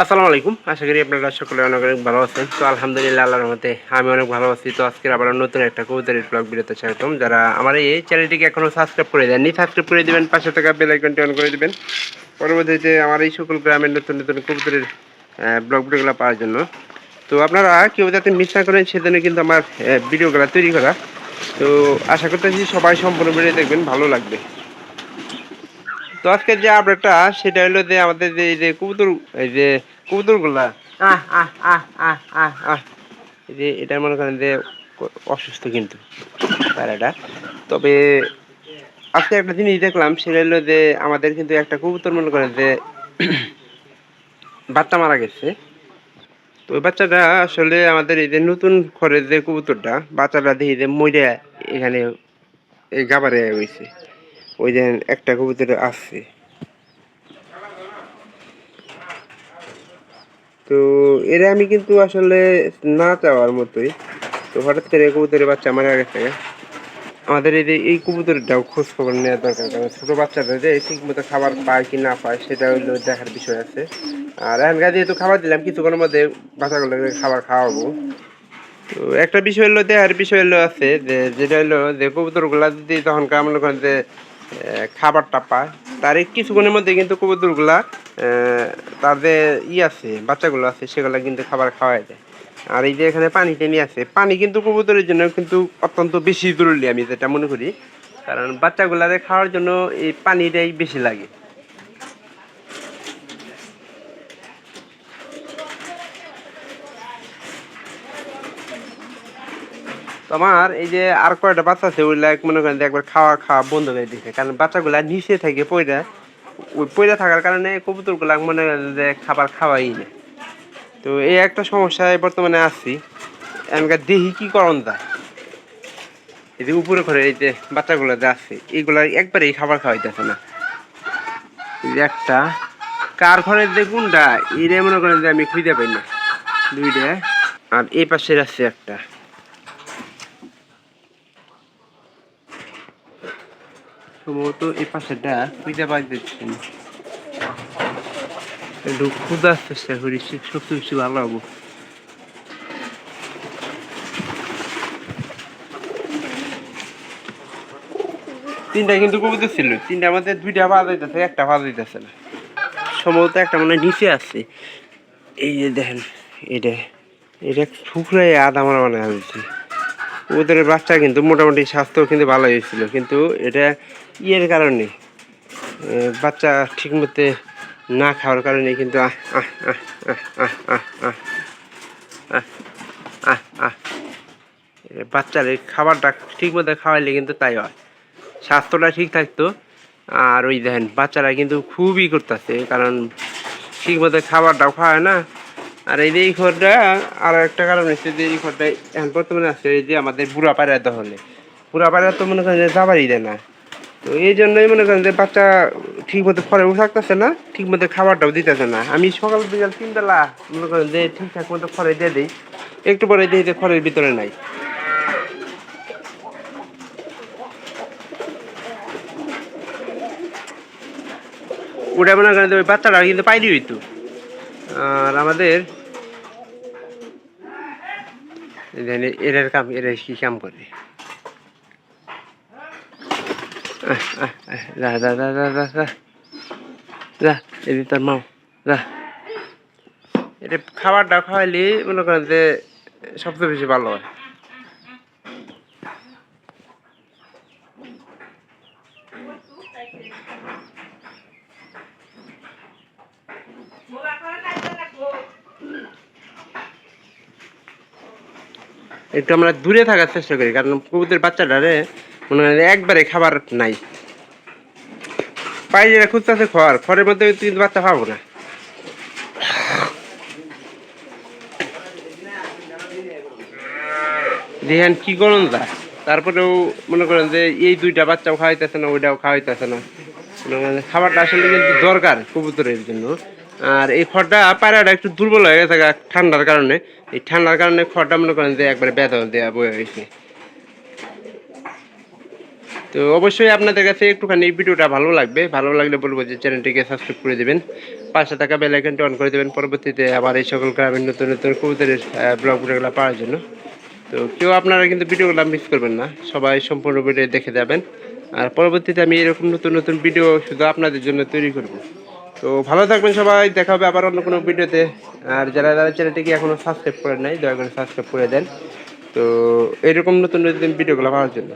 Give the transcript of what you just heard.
আসসালামু আলাইকুম। আশা করি আপনারা সকলে অনেক অনেক ভালো আছেন। তো আলহামদুলিল্লাহ আল্লাহর রহমতে আমি অনেক ভালো আছি। তো আজকের আবার নতুন একটা কবুতরের ব্লগ ভিডিওতে স্বাগতম। যারা আমার এই চ্যানেলটিকে এখনও সাবস্ক্রাইব করে দেননি, সাবস্ক্রাইব করে দিবেন, পাশে থাকা বেল আইকনটি অন করে দিবেন পরবর্তীতে আমার এই সকল গ্রামের নতুন নতুন কবুতরের ব্লগ ভিডিওগুলো পাওয়ার জন্য। তো আপনারা কেউ যাতে মিস না করেন সেজন্য কিন্তু আমার ভিডিওগুলো তৈরি করা। তো আশা করতেছি সবাই সম্পূর্ণ ভিডিও দেখবেন, ভালো লাগবে। তো আজকে যে আপডেটটা সেটা হলো যে আমাদের যে এই যে কবুতর, এই যে কবুতরগুলা আহ আহ আহ আহ আহ আহ এই যে এটা মনে করেন যে অসুস্থ কিন্তু তারাটা। তবে আজকে একটা জিনিস দেখলাম সেটা হলো যে আমাদের কিন্তু একটা কবুতর মনে করেন যে বাচ্চা মারা গেছে। তো ওই বাচ্চাটা আসলে আমাদের এই যে নতুন ঘরের যে কবুতরটা বাচ্চাটা দেখি যে মইরা এখানে এই গাবারে হয়েছে। ওই যে একটা কবুতর আছে। তো এরা আমি কিন্তু আসলে না চাওয়ার মতোই। তো হঠাৎ করে কবুতরের বাচ্চা মারা গেছে। আমাদের এই যে এই কবুতরটাও খোঁজ খবর নেওয়া দরকার, কারণ ছোটো বাচ্চাটা যে ঠিক মতো খাবার পায় কি না পায় সেটা হলো দেখার বিষয় আছে। আর এখানকার যেহেতু খাবার দিলাম কিছুক্ষণের মধ্যে বাচ্চাগুলোকে খাবার খাওয়াবো। তো একটা বিষয় হলো দেখার বিষয় হলো আছে যে যেটা হলো যে কবুতরগুলা যদি তখনকার মনে করেন যে খাবারটা পায় তার এই কিছুক্ষণের মধ্যে কিন্তু কবুতরগুলা তার যে আছে বাচ্চাগুলো আছে সেগুলো কিন্তু খাবার খাওয়াই দেয়। আর এই যে এখানে পানি টেনে আছে, পানি কিন্তু কবুতরের জন্য কিন্তু অত্যন্ত বেশি জরুরি আমি যেটা মনে করি, কারণ বাচ্চাগুলারে খাওয়ার জন্য এই পানিটাই বেশি লাগে। তোমার এই যে আর কয়টা বাচ্চা আছে ওইগুলা মনে করেন যে একবার খাওয়া খাওয়া বন্ধ করে দিচ্ছে, কারণ বাচ্চাগুলা নিচে থেকে পইরা ওই পইরা থাকার কারণে কবুতরগুলা মনে করেন যে খাবার খাওয়াই না। তো এই একটা সমস্যায় বর্তমানে আছি। এমনকার দেখি কি করণ যায়। এই যে উপরে ঘরে এই যে বাচ্চাগুলো যে আছে এইগুলা একবারেই খাবার খাওয়াইতেছে না। এই যে একটা কার ঘরের যে কোনটা এরে মনে করেন যে আমি খুঁজে পাই না। দুইটা আর এই পাশের আছে একটা। সম্ভবত এই পাশেটা খুঁজে পাইতেছি না। একটু খোঁজার চেষ্টা করি, সব কিছু ভালো হবো। তিনটা কিন্তু কবুতর ছিল, তিনটার মধ্যে দুইটা পাওয়া যাইতেছে, একটা পাওয়া যাইতেছে না। সম্ভবত একটা মানে নিচে আছে। এই যে দেখেন এটা এটা ঠুকরে আধা মারা মানে হয়েছে। ওদের বাচ্চা কিন্তু মোটামুটি স্বাস্থ্য কিন্তু ভালো হয়েছিল, কিন্তু এটা ইয়ের কারণে বাচ্চা ঠিক মতো না খাওয়ার কারণে কিন্তু আহ আহ আহ আহ আহ আহ আহ আহ আহ বাচ্চার এই খাবারটা ঠিক মতো খাওয়াইলে কিন্তু তাই হয়, স্বাস্থ্যটা ঠিক থাকতো। আর ওই দেখেন বাচ্চারা কিন্তু খুবই করতেছে, কারণ ঠিক মতো খাবারটাও খাওয়ায় না। আর এই যে এই ঘরটা আর একটা কারণ হচ্ছে যে এই ঘরটা এখন বর্তমানে আছে এই যে আমাদের বুড়া পাড়া দখলে। বুড়া পাড়া তো মনে করেন যে যাবারই দেয় না। তো এই জন্যই মনে করেন যে বাচ্চা ঠিক মতো ফরেও থাকতেছে না, ঠিক মতো খাবারটাও দিতেছে না। আমি সকাল বিকাল 3 বেলা মনে করেন যে ঠিকঠাক মতো খড়ে দিয়ে দিই, একটু পরে দিই যে খড়ের ভিতরে নাই। ওটা মনে করেন যে ওই বাচ্চাটা কিন্তু পাইরি হইতো। আর আমাদের এরার কাম, এরা কি কাম করে, যা যা যা যা যা যা যা এদিকে তোর মাও যা। এটা খাবারটা খাওয়াইলে মনে করেন যে সবচেয়ে বেশি ভালো হয়। একটু আমরা দূরে থাকার চেষ্টা করি, কারণ কবুতরের বাচ্চাটারে মনে হয় একবারে খাবার নাই, পাইলে খুঁজতেছে খড়, খড়ের মধ্যে কিন্তু বাচ্চা পাবো না। দেখেন কি করুন যায়, তারপরেও মনে করেন যে এই দুইটা বাচ্চাও খাওয়াইতেছে না, ওইটাও খাওয়াইতেছে না। মনে করেন খাবারটা আসলে কিন্তু দরকার কবুতরের জন্য। আর এই খড়টা পায়রাটা একটু দুর্বল হয়ে গেছে ঠান্ডার কারণে। এই ঠান্ডার কারণে খড়টা মনে করেন যে একবারে ব্যথা দেওয়া বয়ে হয়েছে। তো অবশ্যই আপনাদের কাছে একটুখানি এই ভিডিওটা ভালো লাগবে, ভালো লাগলে বলবো যে চ্যানেলটিকে সাবস্ক্রাইব করে দেবেন, পাশে থাকা বেল আইকনটি অন করে দেবেন পরবর্তীতে আবার এই সকল গ্রামের নতুন নতুন কবুতরের ব্লগগুলো পাওয়ার জন্য। তো কেউ আপনারা কিন্তু ভিডিওগুলো মিস করবেন না, সবাই সম্পূর্ণ ভিডিও দেখে যাবেন। আর পরবর্তীতে আমি এরকম নতুন নতুন ভিডিও শুধু আপনাদের জন্য তৈরি করব। তো ভালো থাকবেন সবাই, দেখা হবে আবার অন্য কোনো ভিডিওতে। আর যারা যারা চ্যানেলটিকে এখনও সাবস্ক্রাইব করেন নাই দয়া করে সাবস্ক্রাইব করে দেন, তো এরকম নতুন নতুন ভিডিওগুলো পাওয়ার জন্য।